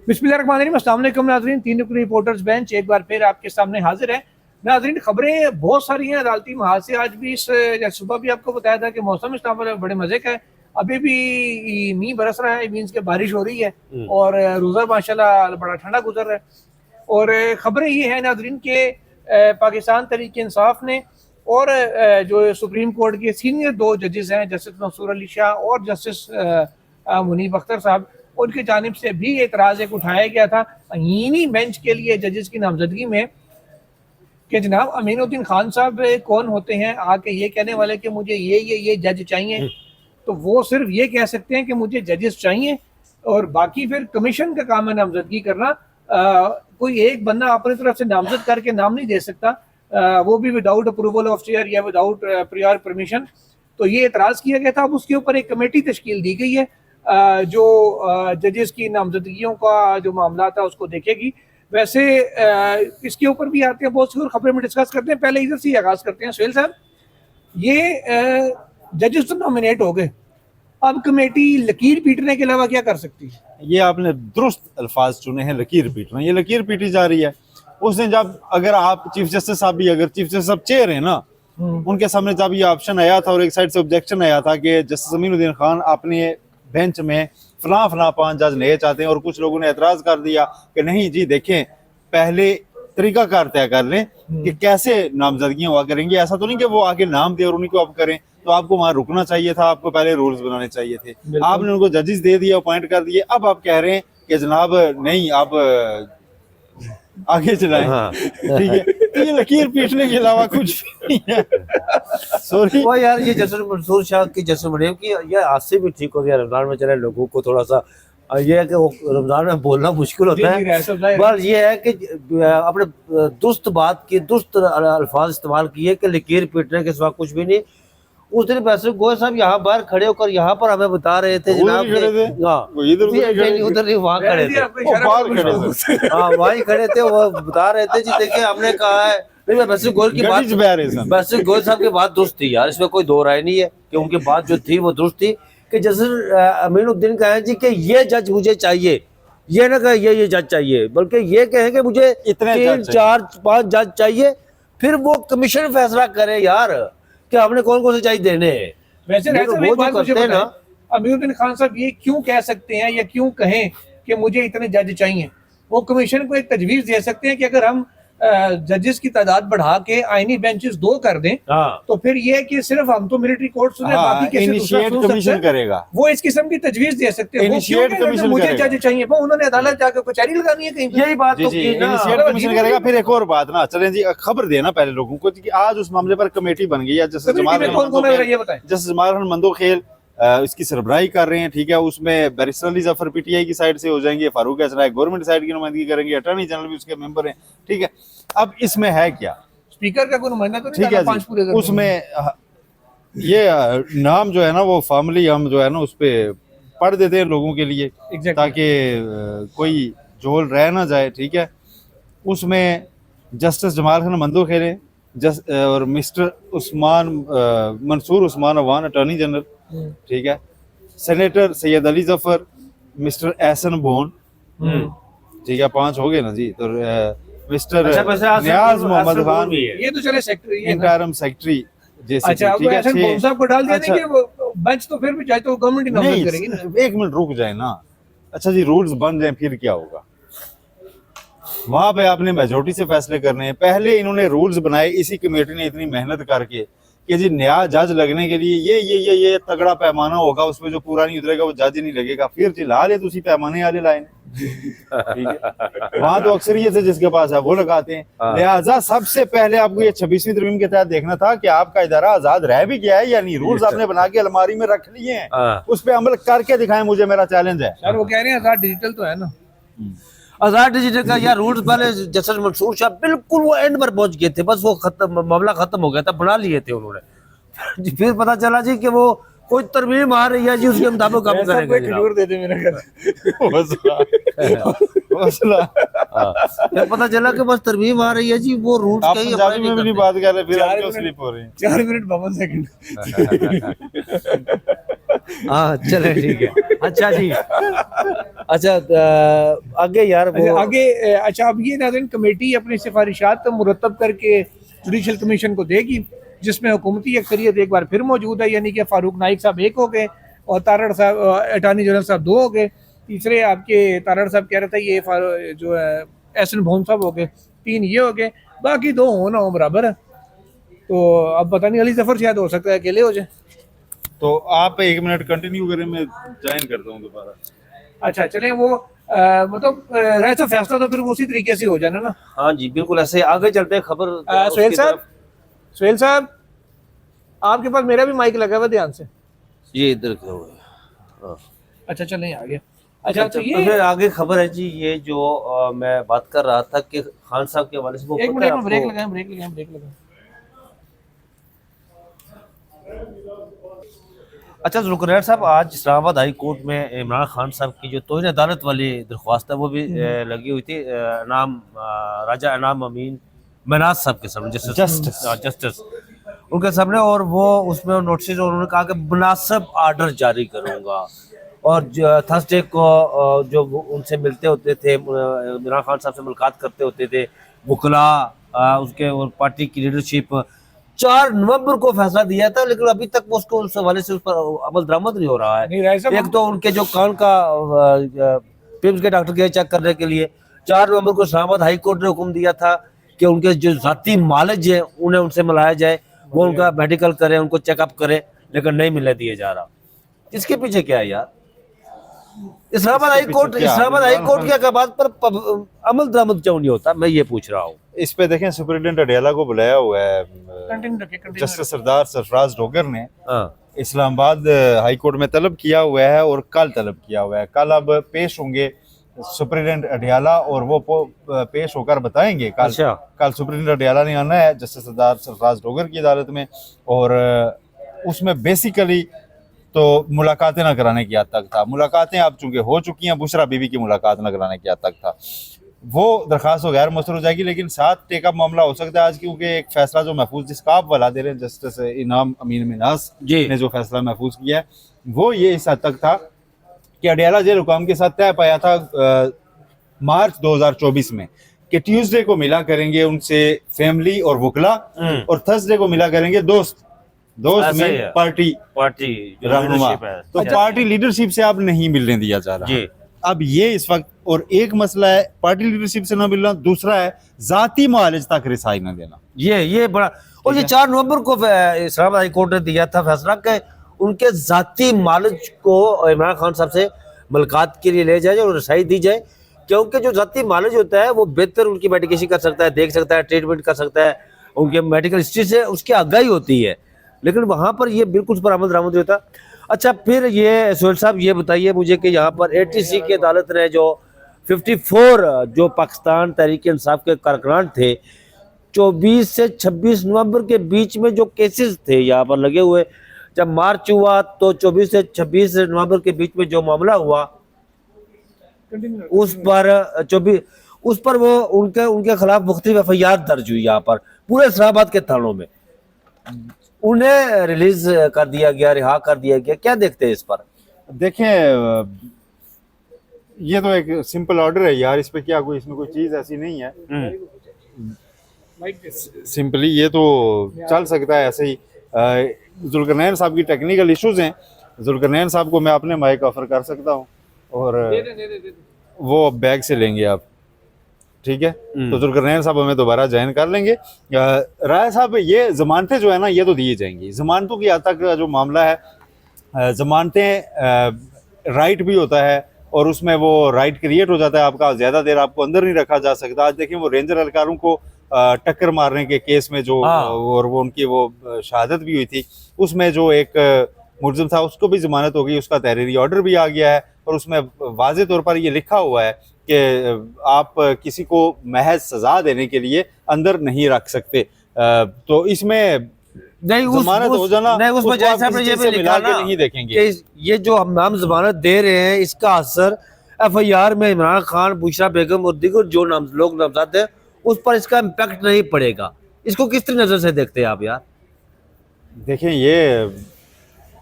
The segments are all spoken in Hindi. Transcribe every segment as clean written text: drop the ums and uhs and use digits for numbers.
बिस्मिल्लाहिर्रहमानिर्रहीम, अस्सलाम वालेकुम नाज़रीन। तीन रुकनी रिपोर्टर्स बेंच एक बार फिर आपके सामने हाजिर है। नाज़रीन, खबरें बहुत सारी हैं अदालती महाज से। आज भी सुबह भी आपको बताया था कि मौसम इस पर बड़े मज़े का है। अभी भी मींह बरस रहा है, मीन्स के बारिश हो रही है और रोज़ा माशाल्लाह बड़ा ठंडा गुजर रहा है। और खबरें ये है नाज़रीन के पाकिस्तान तहरीक इंसाफ ने और जो सुप्रीम कोर्ट के सीनियर दो जजेस हैं, जस्टिस मंसूर अली शाह और जस्टिस मुनीब अख्तर साहब, उनकी जानिब से भी एतराज़ एक उठाया गया था इन्हीं बेंच के लिए जजेस की नामजदगी में कि जनाब अमीनुद्दीन खान साहब कौन होते हैं आके ये कहने वाले कि मुझे ये जज चाहिए। तो वो सिर्फ ये कह सकते हैं कि मुझे जजेस चाहिए और बाकी फिर कमीशन का काम है नामजदगी करना। कोई एक बंदा अपनी तरफ से नामजद करके नाम नहीं दे सकता, वो भी विदाउट अप्रूवल ऑफ चेयर या विदाउट प्रियर परमिशन। तो ये एतराज़ किया गया था। अब उसके ऊपर एक कमेटी तश्कील दी गई है जो जजेस की नामजदगियों का जो मामला था उसको देखेगी। वैसे इसके ऊपर भी आते हैं बहुत सी और खबरें में डिस्कस करते हैं। पहले इधर से ही आगाज़ करते हैं। सुहेल साहब, ये जजेस तो नॉमिनेट हो गए, अब कमेटी लकीर पीटने के अलावा क्या कर सकती है? ये आपने दुरुस्त अल्फाज चुने हैं, लकीर पीटना। ये लकीर पीटी जा रही है। उसने जब अगर आप चीफ जस्टिस साहब भी, अगर चीफ जस्टिस साहब चेयर है ना, उनके सामने जब ये ऑप्शन आया था और एक साइड से ऑब्जेक्शन आया था कि जस्टिस अमीनुद्दीन खान अपने बेंच में फला 5 जज नए चाहते हैं, और कुछ लोगों ने एतराज कर दिया कि नहीं जी, देखें पहले तरीकाकार तय कर लें कि कैसे नामजदगियां हुआ करेंगी। ऐसा तो नहीं कि वो आगे नाम दे और उन्हीं को आप करें। तो आपको वहां रुकना चाहिए था, आपको पहले रूल्स बनाने चाहिए थे। आपने उनको जजेस दे दिए, अपॉइंट कर दिए। अब आप कह रहे हैं कि जनाब नहीं, आप आगे चलाएं। हाँ। ठीक है, तो ये लकीर पीटने के अलावा कुछ नहीं है। सॉरी वो यार, ये जस्टिस मंसूर शाह की जस्टिस मरियम की ये आज से भी ठीक हो गया। रमजान में चले लोगों को थोड़ा सा ये है कि वो रमजान में बोलना मुश्किल होता है, बस ये है कि अपने दुरुस्त बात की, दुरुस्त अल्फाज इस्तेमाल किए कि लकीर पीटने के सिवा कुछ भी नहीं। उस दिन वैसे गोयल साहब यहाँ बाहर खड़े होकर यहाँ पर हमें बता रहे थे जनाब, उधर नहीं, वहाँ खड़े थे, हाँ वहीं खड़े थे। वो बता रहे थे जी देखिए हमने कहा है नहीं, मैं वैसे गोयल की बात, वैसे गोयल साहब की बात दुरुस्त थी यार, इसमें कोई दो राय नहीं है कि उनकी बात जो थी वो दुरुस्त थी कि जस्टिस अमीनुद्दीन कहे जी कि ये जज मुझे चाहिए, ये ना कहे ये जज चाहिए, बल्कि ये कहें कि मुझे 3, 4, 5 जज चाहिए। फिर वो कमीशन फैसला करे यार कि हमने कौन कौन से जज देने हैं। वैसे वो जो करते हैं ना, अमीनुद्दीन खान साहब ये क्यों कह सकते हैं या क्यों कहें कि मुझे इतने जज चाहिए? वो कमीशन को एक तजवीज दे सकते हैं कि अगर हम जजेस की तादाद बढ़ा के आईनी बेंचेस 2 कर दें, तो फिर ये कि सिर्फ हम तो मिलिट्री कोर्ट सुने, बाकी कैसे कमीशन करेगा। वो इस किस्म की तजवीज दे सकते हैं। मुझे जज चाहिए, वो उन्होंने अदालत जाकर कचहरी लगानी है कहीं, यही बात तो की ना, कमीशन करेगा। फिर एक और बात ना, चलें जी, खबर देना पहले लोगों को कि आज उस मामले पर कमेटी बन गई है। जस्टिस जमाल मंदोखेल इसकी सरबराही कर रहे हैं। ठीक है, उसमें बैरिस्टर अली जफर पीटीआई की साइड से हो जाएंगे, फारूक असराय गवर्नमेंट साइड की नुमाइंदगी करेंगे, अटॉर्नी जनरल भी उसके मेंबर हैं। ठीक है, अब इसमें है क्या, स्पीकर का कोई नुमाइंदा तो ठीक है जी, उसमें ये नाम जो है ना वो फॉर्मली हम जो है ना उस पर पढ़ देते हैं लोगों के लिए, ताकि कोई झोल रह ना जाए। ठीक है, उसमें जस्टिस जमाल खान मंदोखेल और mister Usman Mansoor Usman Awan attorney general, ठीक है, सेनेटर सैयद अली जफर, मिस्टर एहसन बोन, ठीक है, 5 हो गए ना जी। तो मिस्टर नियाज मोहम्मद खान, ये तो चले सेक्रेटरी, इंटरिम सेक्रेटरी जैसे, ठीक है, एहसन बोन साहब को डाल देंगे वो बेंच, तो फिर भी चाहे तो गवर्नमेंट ही नामजद करेगी ना। 1 मिनट रुक जाए ना। अच्छा जी, रूल्स बन जाए फिर क्या होगा? वहां पे आपने मेजोरिटी से फैसले करने हैं। पहले इन्होंने रूल्स बनाए, इसी कमेटी ने इतनी मेहनत करके कि जी नया जज लगने के लिए ये तगड़ा पैमाना होगा, उसमें जो पूरा नहीं उतरेगा वो जज ही नहीं लगेगा। फिर चिल्ला ले तुसी पैमाने वाले लाइन, ठीक है, वहां तो अक्सरियत है जिसके पास है वो लगाते हैं। लिहाजा सबसे पहले आपको ये 26वीं तरमीम के तहत देखना था कि आपका इदारा आजाद रह भी गया है या नहीं। रूल्स आपने बना के अलमारी में रख लिए हैं, उस पर अमल करके दिखाएं, मुझे मेरा चैलेंज है। सर वो कह रहे हैं आजाद डिजिटल तो है ना, आजाद डिजिटल का यार रूल्स पहले जस्टिस मंसूर शाह बिल्कुल वो एंड पर पहुंच गए थे, बस वो खत्म, मामला खत्म हो गया था, बना लिए थे उन्होंने। फिर पता चला जी कि वो कोई तरमीम आ रही है जी, उसके मुताबिक काम करेंगे। खजूर दे दे मेरे घर। फिर पता चला कि बस तरमीम आ रही है जी, वो रूल्स आप पंजाबी में भी नहीं बात कर रहे, फिर आप क्यों स्लिप हो रहे हैं? 4 मिनट 52 सेकंड। हाँ चले ठीक है। अच्छा जी, अच्छा आगे यार वो अच्छा, आगे अच्छा, अब ये नाज़रीन कमेटी अपनी सिफारिशात को मुरतब करके जुडिशल कमीशन को देगी, जिसमें हुकूमती अक्सरियत एक बार फिर मौजूद है, यानी कि फारूक नाइक साहब एक हो गए और तारड़ साहब अटार्नी जनरल साहब दो हो गए, तीसरे आपके तारड़ साहब कह रहे थे ये जो है एहसन भोन साहब हो गए, तीन ये हो गए, बाकी दो हो ना हो बराबर है। तो अब पता नहीं, अली जफर शायद हो सकता है अकेले हो जाए। तो आप 1 मिनट कंटिन्यू करें, मैं ज्वाइन करता हूँ दोबारा। अच्छा चलें, वो मतलब रहे तो फैसला तो फिर वो उसी तरीके से हो जाना ना। हाँ जी बिल्कुल, ऐसे आगे चलते हैं खबर सुहेल उसकी साहब, तरफ। सुहेल साहब आपके पास मेरा भी माइक लगा हुआ है, ध्यान से। ये इधर करो। हाँ। अच्छा चलें आगे। अच्छा तो तो ये फिर आगे खबर है जी, ये जो मैं बात कर रहा था कि खान साहब के हवाले से वो एक पता है मिनट में ब्रेक आपको? लगाएं, ब्रेक लगाएं, ब्रेक लगाएं। अच्छा जुल्करनैन साहब, आज इस्लामाबाद हाई कोर्ट में इमरान खान साहब की जो तौहीन अदालत वाली दरख्वास्त है वो भी लगी हुई थी। राजा इनाम अमीन मनाज साहब के सामने, जस्टिस उनके सामने, और वो उसमें नोटिस उन्होंने कहा कि मुनासिब आर्डर जारी करूंगा। और थर्सडे को जो वो उनसे मिलते होते थे, इमरान खान साहब से मुलाकात करते होते थे वकला, उसके और पार्टी की लीडरशिप, 4 नवंबर को फैसला दिया था, लेकिन अभी तक वो उसको उस हवाले से उस पर अमल दरामद नहीं हो रहा है। नहीं राय साहब, एक तो उनके जो कान का पिम्स के डॉक्टर के चेक करने के लिए 4 नवंबर को इस्लामाबाद हाई कोर्ट ने हुक्म दिया था कि उनके जो जाती मालिज है उन्हें उनसे मिलाया जाए, वो उनका मेडिकल करे, उनको चेकअप करे, लेकिन नहीं मिलने दिया जा रहा। इसके पीछे क्या है यार? इस्लामाबाद हाई कोर्ट के अहकाम पर अमल दरामद क्यों नहीं होता, मैं ये पूछ रहा हूँ। इस पे देखें, सुपरिटेंडेंट अडियाला को बुलाया हुआ है कंटिन्यू रखें, कंटिन्यू जस्टिस सरदार सरफराज डोगर ने। हाँ इस्लामाबाद हाई कोर्ट में तलब किया हुआ है और कल तलब किया हुआ है। कल अब पेश होंगे सुपरिटेंडेंट अडियाला और वो पेश होकर बताएंगे। कल अच्छा। कल सुपरिटेंडेंट अडियाला ने आना है जस्टिस सरदार सरफराज डोगर की अदालत में, और उसमें बेसिकली तो मुलाकातें ना कराने की हद तक था। मुलाकातें अब चूंकि हो चुकी हैं, बुशरा बीबी की मुलाकात ना कराने की हद तक था। वो दरखास्त तो गैर मुस्तरद हो जाएगी, लेकिन साथ टेकअप मामला हो सकता है आज, क्योंकि एक फैसला जो महफूज, जिसका आप वाला दे रहे हैं, जस्टिस इनाम अमीन मिनास ने जो फैसला महफूज किया है, वो ये इस हद तक था कि अडियाला जेल हुकाम के साथ तय पाया था मार्च 2024 में कि ट्यूसडे को मिला करेंगे उनसे फैमिली और वकला, और थर्सडे को मिला करेंगे दोस्त में पार्टी रहनुमा। तो पार्टी लीडरशिप से अब नहीं मिलने दिया जा रहा। अब ये इस वक्त, और एक मसला है पार्टी लीडरशिप से ना मिलना, दूसरा है जाती मुआलिज तक रिसाई न देना। ये बड़ा, और ये 4 नवंबर को इस्लामाबाद हाई कोर्ट ने दिया था फैसला कि उनके जाती मालिज को इमरान खान साहब से मुलाकात के लिए ले जाए और रिसाई दी जाए, क्योंकि जो जाती मालिज होता है वो बेहतर उनकी मेडिकेशन कर सकता है, देख सकता है, ट्रीटमेंट कर सकता है, उनके मेडिकल हिस्ट्री से उसकी आगाही होती है, लेकिन वहां पर ये बिल्कुल उस पर अमल दरामद होता। अच्छा फिर ये सोहेल साहब ये बताइए मुझे कि यहाँ पर ATC की अदालत ने जो 54 जो पाकिस्तान तहरीक इंसाफ के कारकुनान थे, 24 से 26 नवंबर के बीच में जो केसेस थे यहाँ पर लगे हुए, जब मार्च हुआ तो 24 से 26 नवंबर के बीच में जो मामला हुआ उस पर वो उनके खिलाफ मुख्तलिफ FIR दर्ज हुई यहाँ पर पूरे इस्लामाबाद के थानों में, उन्हें रिलीज कर दिया गया, रिहा कर दिया गया। क्या देखते हैं इस पर? देखें, ये तो एक सिंपल ऑर्डर है यार, इस पे क्या कोई, इसमें कोई चीज ऐसी नहीं है। सिंपली ये तो चल सकता है ऐसे ही। जुल्करनैन साहब की टेक्निकल इश्यूज हैं, जुल्करनैन साहब को मैं अपने माइक ऑफर कर सकता हूँ और वो बैग से लेंगे आप, ठीक है? तो जुल्करनैन साहब हमें दोबारा ज्वाइन कर लेंगे। राय साहब, ये जमानतें जो है ना, ये तो दी जाएंगी। जमानतों की हद तक जो मामला है, जमानतें राइट भी होता है और उसमें वो राइट क्रिएट हो जाता है आपका, ज़्यादा देर आपको अंदर नहीं रखा जा सकता। आज देखें, वो रेंजर एहलकारों को टक्कर मारने के केस में जो और वो उनकी वो शहादत भी हुई थी, उसमें जो एक मुलजिम था उसको भी जमानत हो गई, उसका तहरीरी ऑर्डर भी आ गया है, और उसमें वाज़े तौर पर ये लिखा हुआ है कि आप किसी को महज सजा देने के लिए अंदर नहीं रख सकते। तो इसमें जमानत हो जाना, नहीं, उसमें जैसे आपने ये भी लिखा ना नहीं देखेंगे कि ये जो हम नाम जमानत दे रहे हैं, इसका असर FIR में इमरान खान, बुशरा बेगम और दीगर जो लोग नामजद हैं उस पर इसका इम्पैक्ट नहीं पड़ेगा। इसको किस तरह नजर से देखते हैं आप यार? देखें, ये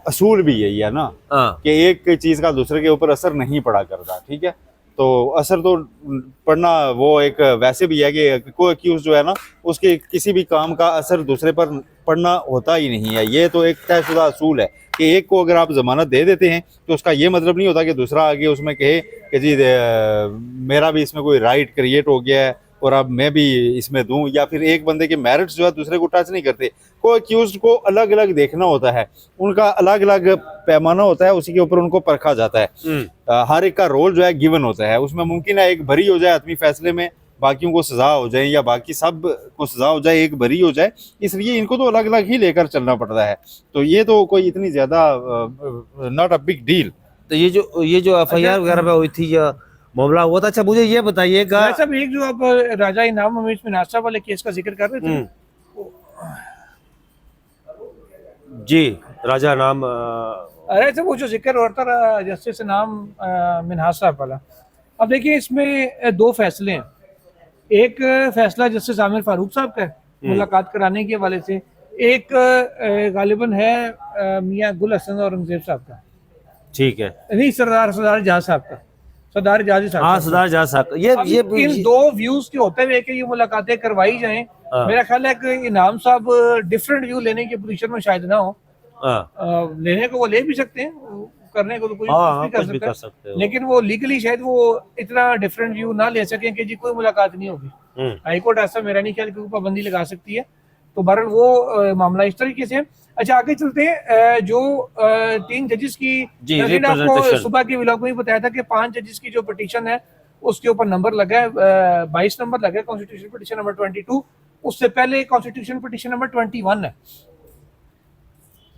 असूल भी यही है ना हाँ कि एक चीज का दूसरे के ऊपर असर नहीं पड़ा करता, ठीक है। तो असर तो पड़ना वो एक वैसे भी है कि कोई एक्यूज जो है ना उसके किसी भी काम का असर दूसरे पर पड़ना होता ही नहीं है। ये तो एक तयशुदा असूल है कि एक को अगर आप जमानत दे देते हैं तो उसका ये मतलब नहीं होता कि दूसरा आगे उसमें कहे कि जी मेरा भी इसमें कोई राइट क्रिएट हो गया है और अब मैं भी इसमें दूं, या फिर एक बंदे के मेरिट्स जो है दूसरे को टच नहीं करते। को एक्यूज को अलग अलग देखना होता है, उनका अलग अलग पैमाना होता है, उसी के ऊपर उनको परखा जाता है। हर एक का रोल जो है गिवन होता है। उसमें मुमकिन है एक बरी हो जाए आदमी फैसले में, बाकियों को सजा हो जाए, या बाकी सब को सजा हो जाए, एक बरी हो जाए, इसलिए इनको तो अलग अलग ही लेकर चलना पड़ता है। तो ये तो कोई इतनी ज्यादा नॉट अ बिग डील। तो ये जो FIR वगैरह पे हुई थी या मामला हुआ था, अच्छा मुझे ये बताइएगा सब एक जो आप राजा इनाम हमीद मिनाज साहब वाले केस का जिक्र कर रहे थे, जी राजा नाम अरे तो वो जो जिक्र होता रहा जस्टिस इनाम मिनहाज साहब वाला, अब देखिए इसमें दो फैसले हैं। एक फैसला जस्टिस आमिर फारूक साहब का है मुलाकात कराने के हवाले से, एक गालिबन है मियां गुल हसन औरंगजेब साहब का, ठीक है, नहीं सरदार जहाज साहब का, सरदार जाजी साहब। हाँ सरदार जहाज साहब। ये इन दो व्यूज के होते हुए कि ये मुलाकातें करवाई जाएं, मेरा ख्याल है कि इनाम साहब डिफरेंट व्यू लेने की पोजीशन में शायद ना हो। लेने को वो ले भी सकते हैं, करने को तो कोई कुछ भी कर सकता है, लेकिन वो लीगली शायद वो इतना डिफरेंट व्यू ना ले सके कि जी कोई मुलाकात नहीं होगी। हाईकोर्ट ऐसा मेरा नहीं ख्याल कि पाबंदी लगा सकती है। तो बहरहाल वो मामला इस तरीके से है। अच्छा आगे चलते हैं, जो 3 जजेस की, आपको सुबह के व्लॉग में बताया था कि 5 जजेस की जो पिटीशन है उसके ऊपर नंबर लगा है, 22 नंबर लगा है, कॉन्स्टिट्यूशन पिटीशन नंबर 22। उससे पहले कॉन्स्टिट्यूशन पिटीशन नंबर 21 है,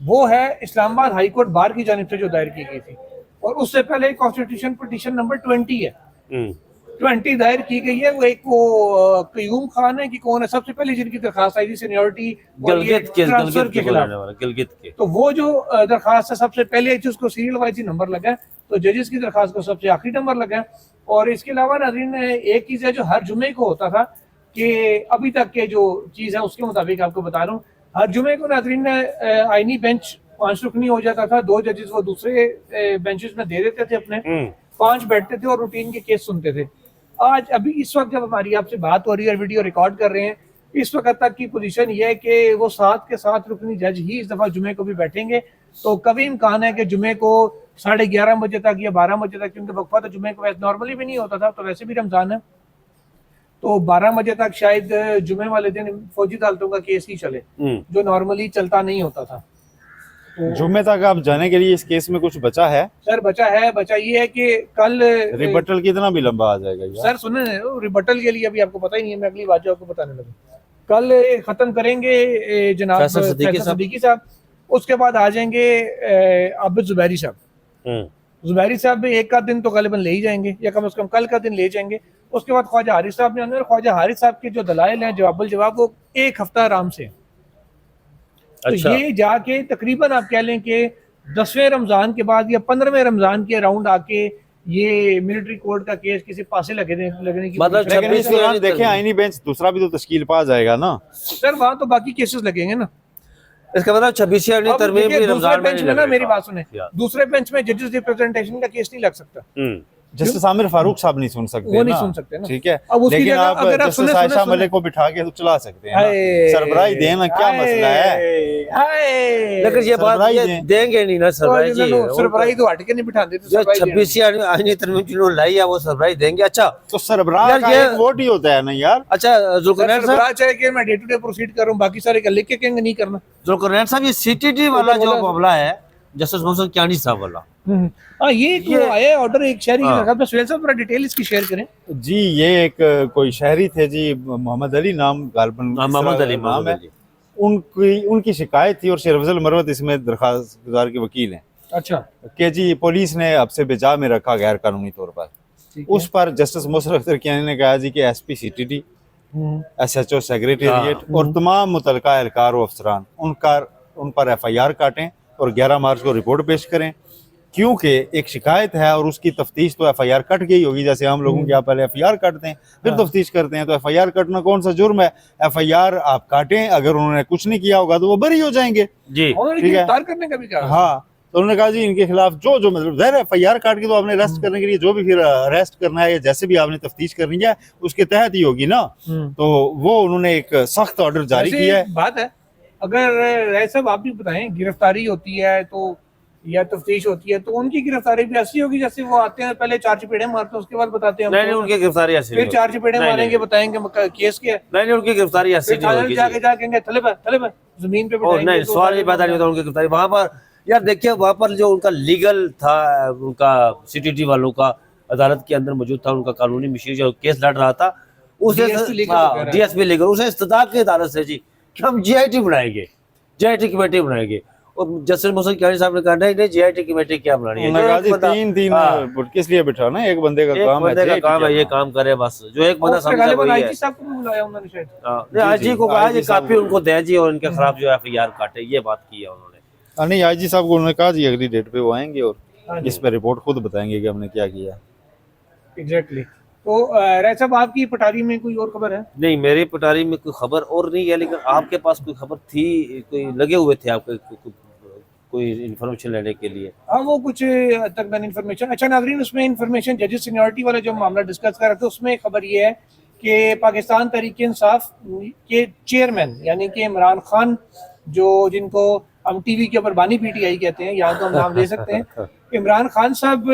वो है इस्लामाबाद हाई कोर्ट बार की जानिब से जो दायर की गई थी, और उससे पहले कॉन्स्टिट्यूशन पिटीशन नंबर 20 है, 20 दायर की गई है। वो एक वो क्यूम खान है कि कौन है, सबसे पहले जिनकी दरखास्त आई थी सीनियोरिटी गिलगित के खिलाफ, गिलगित के। तो वो जो दरखास्त है सबसे पहले आई थी, उसको सीरियल वाइज नंबर लगा है, तो जजेस की दरखास्त को सबसे आखिरी नंबर लगा है। और इसके अलावा नाज़रीन एक चीज है जो हर जुमे को होता था कि अभी तक के जो चीज है उसके मुताबिक आपको बता रहा हूँ, हर जुमे को नाज़रीन आईनी बेंच 5 रुकनी हो जाता था, 2 जजेस वो दूसरे बेंचेस में दे देते थे अपने, 5 बैठते थे और रूटीन के केस सुनते थे। आज अभी इस वक्त जब हमारी आपसे बात हो रही है, वीडियो रिकॉर्ड कर रहे हैं, इस वक्त तक की पोजीशन ये है कि वो 7 के 7 रुकनी जज ही इस दफा जुमे को भी बैठेंगे। तो कभी इम्कान है कि जुमे को 11:30 बजे तक या 12 बजे तक, क्योंकि वक्फा तो जुमे को वैसे नॉर्मली भी नहीं होता था, तो वैसे भी रमजान है, तो 12 बजे तक शायद जुमे वाले दिन फौजी अदालतों का केस ही चले, जो नॉर्मली चलता नहीं होता था। जुम्मे तक आप जाने के लिए इस केस में कुछ बचा है? सर बचा ये है कि कल रिबटल कितना भी लंबा आ जाएगा यार? सर सुने, रिबटल के लिए अभी आपको पता ही नहीं है, मैं अगली बात जो आपको बताने लगा। कल खत्म करेंगे जनाब फैसल सिद्दीकी साहब, उसके बाद आ जाएंगे आबिद जुबैरी साहब। जुबैरी साहब भी एक का दिन तो गालिबन ले ही जाएंगे, या कम से कम कल का दिन ले जाएंगे। उसके बाद ख्वाजा हारिस साहब ने आने, और ख्वाजा हारिस साहब के जो दलाइल हैं जवाबुल जवाब, वो 1 हफ्ता आराम से। अच्छा। तो ये जाके तकरीबन आप कह लें कि 10वें रमजान के बाद या 15वें रमजान के अराउंड आके ये मिलिट्री कोर्ट का केस किसी पासे लगने की मतलब लेकिन इस दौरान देखें आईनी बेंच दूसरा भी तो तश्कील पा जाएगा ना सर, वहाँ तो बाकी केसेस लगेंगे ना। इसका मतलब 26 तरमीम भी रमजान बेंच में ना, मेरी बात सुने, दूसरे बेंच में जजेस रिप्रेजेंटेशन का केस नहीं लग सकता। जस्टिस आमिर फारूक साहब नहीं सुन सकते, वो नहीं सुन सकते ना, ठीक है, लेकिन आप जस्टिस आयशा मलिक को बिठा के तो चला सकते हैं ना। सरबराही देना क्या मसला है? लेकिन ये बात देंगे नहीं ना सरबराही जी, सरबराही तो हट के नहीं बिठा देते। 26 आईनी तरमीम जिन्होंने लाई है वो सरबराही देंगे। अच्छा तो सरबराह का एक वोट ही होता है ना यार। अच्छा जुल्करनैन साहब चाहे कि मैं डे टू डे प्रोसीड कर रहा हूं, बाकी सारे लिख के कहेंगे नहीं करना। जुल्करनैन साहब ये CTD वाला जो मामला है जस्टिस मोहम्मद कियानी साहब वाला, हाँ ये आया ऑर्डर एक शहरी की तरफ से, सुहेल साहब थोड़ा डिटेल इसकी शेयर करें जी। ये एक कोई शहरी थे जी, मोहम्मद अली नाम, मोहम्मद अली उनकी शिकायत थी, और शेरफजल मरवत इसमें दरखास्त गुजार के वकील हैं। अच्छा कि जी पुलिस ने आपसे बेजा में रखा गैर कानूनी तौर पर। उस पर जस्टिस मोहसिन अख्तर कियानी ने कहा जी कि SP CTD, SHO सेक्रेटेरिएट और तमाम मुतलका एहलकार व अफसरान उन पर FIR काटें और 11 मार्च को रिपोर्ट पेश करें, क्योंकि एक शिकायत है और उसकी तफ्तीश तो FIR कट गई होगी। जैसे हम लोगों की आप पहले FIR काटते हैं फिर तफ्तीश करते हैं, तो FIR कटना कौन सा जुर्म है? FIR आप काटें, अगर उन्होंने कुछ नहीं किया होगा तो वो बरी हो जाएंगे जी, ठीक है। करने का भी कहा। हाँ, तो उन्होंने कहा जी इनके खिलाफ जो जो मतलब ज़ाहिर FIR काट के तो आपने अरेस्ट करने के लिए जो भी फिर अरेस्ट करना है या जैसे भी आपने तफ्तीश करनी है उसके तहत ही होगी ना। तो वो उन्होंने एक सख्त ऑर्डर जारी वैसे किया है। बात है, अगर राय साहब आप भी बताएं, गिरफ्तारी होती है तो या तफ्तीश होती है तो उनकी गिरफ्तारी भी ऐसी होगी जैसे वो आते हैं पहले 4 चपेड़े मारते हैं उसके बाद बताते हैं नहीं हमको, नहीं, उनकी गिरफ्तारी ऐसी फिर नहीं 4 चपेड़े नहीं, मारेंगे, बताएंगे केस क्या है, नहीं नहीं, उनकी गिरफ्तारी ऐसी फिर नहीं थाने होगी जाके जी। जाके थले पर जमीन पे और बिठाएंगे। नहीं, तो सवाल सारे ये पैदा नहीं होता उनकी गिरफ्तारी वहां पर। यार देखिए, वहां पर जो उनका लीगल था, उनका CTT वालों का अदालत के अंदर मौजूद था, उनका कानूनी मिशीर जो केस लड़ रहा था उसे DSP लीगल उसे इस्तदा की अदालत से जी कि हम GIT बनाएंगे, GIT कमेटी बनाएंगे। और जस्टिस मोहसिन कियानी साहब ने कहा नहीं नहीं, GIT कमेटी क्या बनानी है, उन्होंने कहा जी तीन किस लिए बिठाना है, एक बंदे का काम है ये काम करे बस, जो एक बंदा सामने वही है। IG साहब को भी बुलाया उन्होंने शायद, IG को कहा काफी उनको दे जी और इनके खिलाफ जो FIR काटे, ये बात की है उन्होंने। नहीं, IG साहब को उन्होंने कहा जी अगली डेट पे वो आएंगे और हाँ जी। इस पे रिपोर्ट खुद बताएंगे कि हमने क्या किया। एग्जैक्टली। तो राय साहब आपकी पटारी में कोई और खबर है? नहीं, मेरी पटारी में कोई खबर और नहीं है, लेकिन आपके पास कोई खबर थी, कोई लगे हुए थे आपके कोई इन्फॉर्मेशन लेने के लिए? हाँ, वो कुछ तक मैंने इन्फॉर्मेशन, अच्छा नाज़रीन, उसमें इन्फॉर्मेशन जजेस सीनियरिटी वाला जो मामला डिस्कस कर रहे थे उसमें खबर ये है कि पाकिस्तान तहरीक इंसाफ के चेयरमैन यानी कि इमरान खान, जो जिनको हम TV के ऊपर बानी PTI कहते हैं, यहाँ तो हम नाम ले सकते हैं, इमरान खान साहब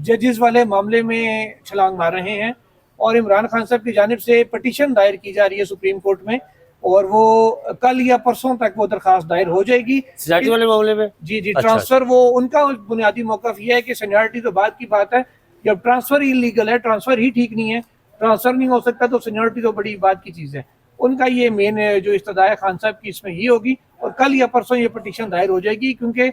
जजेस वाले मामले में छलांग मार रहे हैं और इमरान खान साहब की जानिब से पटिशन दायर की जा रही है सुप्रीम कोर्ट में और वो कल या परसों तक वो दरखास्त दायर हो जाएगी सीनियरिटी वाले मामले में। जी अच्छा, ट्रांसफर वो उनका बुनियादी मौकफ ये है कि सीनियरिटी तो बात की बात है, जब ट्रांसफर ही इलीगल है, ट्रांसफर ही ठीक नहीं है, ट्रांसफर नहीं हो सकता तो सीनियरिटी तो बड़ी बात की चीज़ है। उनका ये मेन जो इस्तदा खान साहब की इसमें ही होगी और कल या परसों ये पटिशन दायर हो जाएगी, क्योंकि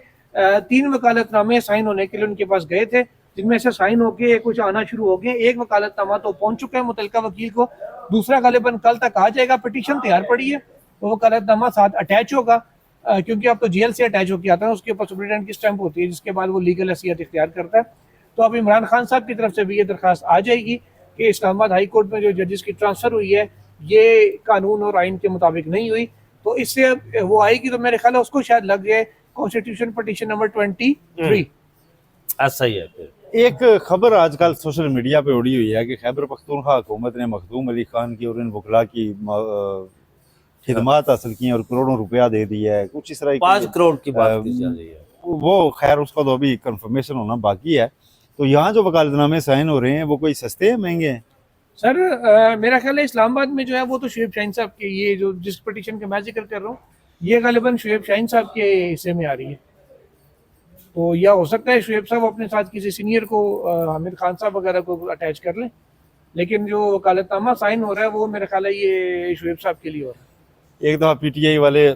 3 वकालतनामे साइन होने के लिए उनके पास गए थे, जिनमें से साइन होके कुछ आना शुरू हो गए। एक वकालतनामा तो पहुंच चुका है मुतलका वकील को, दूसरा गालिबन कल तक आ जाएगा। पटिशन तैयार पड़ी है, वो वकालतनामा साथ अटैच होगा, क्योंकि अब तो जेल से अटैच होकर आता है, उसके ऊपर सुप्रीटेंडेंट की स्टैंप होती है जिसके बाद वो लीगल हैसियत इख्तियार करता है। तो अब इमरान खान साहब की तरफ से भी ये दरखास्त आ जाएगी कि इस्लामाबाद हाई कोर्ट में जो जजेस की ट्रांसफर हुई है ये कानून और आइन के मुताबिक नहीं हुई, तो इससे वो आएगी तो मेरे ख्याल है उसको शायद लग जाए कॉन्स्टिट्यूशन पटिशन नंबर 23। ऐसा ही है। फिर एक खबर आजकल सोशल मीडिया पे उड़ी हुई है कि खैबर पख्तूनख्वा हुकूमत ने मखदूम अली खान की और इन वकला की खिदमात हासिल की और करोड़ों रुपया दे दिया है, कुछ इस तरह 5 करोड़ की बात की जा रही है। वो खैर उसका तो अभी कंफर्मेशन होना बाकी है। तो यहाँ जो वकालतनामे साइन हो रहे हैं वो कोई सस्ते हैं महंगे हैं? सर मेरा ख्याल है इस्लामाबाद में जो है वो तो शुएब शाहीन साहब के, ये जो जिस पटिशन का मैं जिक्र कर रहा हूँ ये गालिबन शुएब शाहीन साहब के हिस्से में आ रही है, तो यह हो सकता है शुएब साहब अपने साथ किसी सीनियर को हामिद खान साहब वगैरह को अटैच कर लें, लेकिन जो वकालतनामा साइन हो रहा है वो मेरा ख्याल है ये शुएब साहब के लिए हो रहा है। एक दफ़ा PTI वाले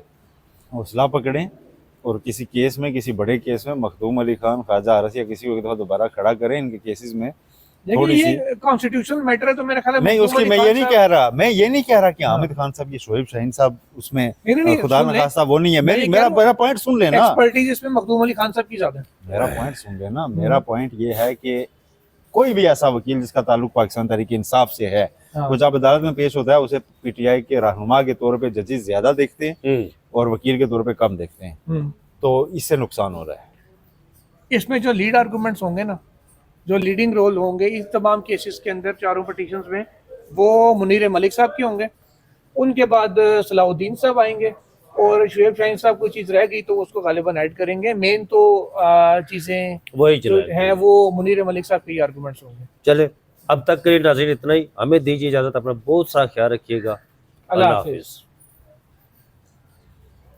हौसला पकड़ें और किसी केस में, किसी बड़े केस में मखदूम अली खान, ख्वाजा अरस या किसी को एक दफ़ा दोबारा खड़ा करें इनके केसेस में। लेकिन ये कॉन्स्टिट्यूशनल मैटर है तो मेरा ख्याल है नहीं, उसकी मैं ये नहीं कह रहा, कि हामिद खान साहब, ये शुएब शाहीन साहब उसमें खुदा न खास्ता वो नहीं है। मेरा पॉइंट सुन लेना, एक्सपर्टीज इसमें मखदूम अली खान साहब की ज्यादा है। मेरा पॉइंट सुन लेना, मेरा पॉइंट ये है कि कोई भी ऐसा वकील जिसका ताल्लुक पाकिस्तान तहरीक इंसाफ से है, वो जब अदालत में पेश होता है उसे PTI के रहनुमा के तौर पे जजेस ज्यादा देखते हैं और वकील के तौर पे कम देखते हैं, तो इससे नुकसान हो रहा है। इसमें जो लीड आर्गूमेंट्स होंगे ना, जो लीडिंग रोल होंगे इस तमाम केसेस के अंदर, चारों पटिशन्स में, वो मुनीर मलिक साहब के होंगे, उनके बाद सलाउद्दीन साहब आएंगे और शुएब शाहीन साहब कोई चीज़ रह गई तो उसको गालिबन ऐड करेंगे। मेन तो चीज़ें वही जो हैं वो मुनीर मलिक साहब के आर्गूमेंट्स होंगे। चले, अब तक के लिए नाज़रीन इतना ही, हमें दीजिए इजाज़त, अपना बहुत सारा ख्याल रखिएगा। अल्लाह हाफिज़।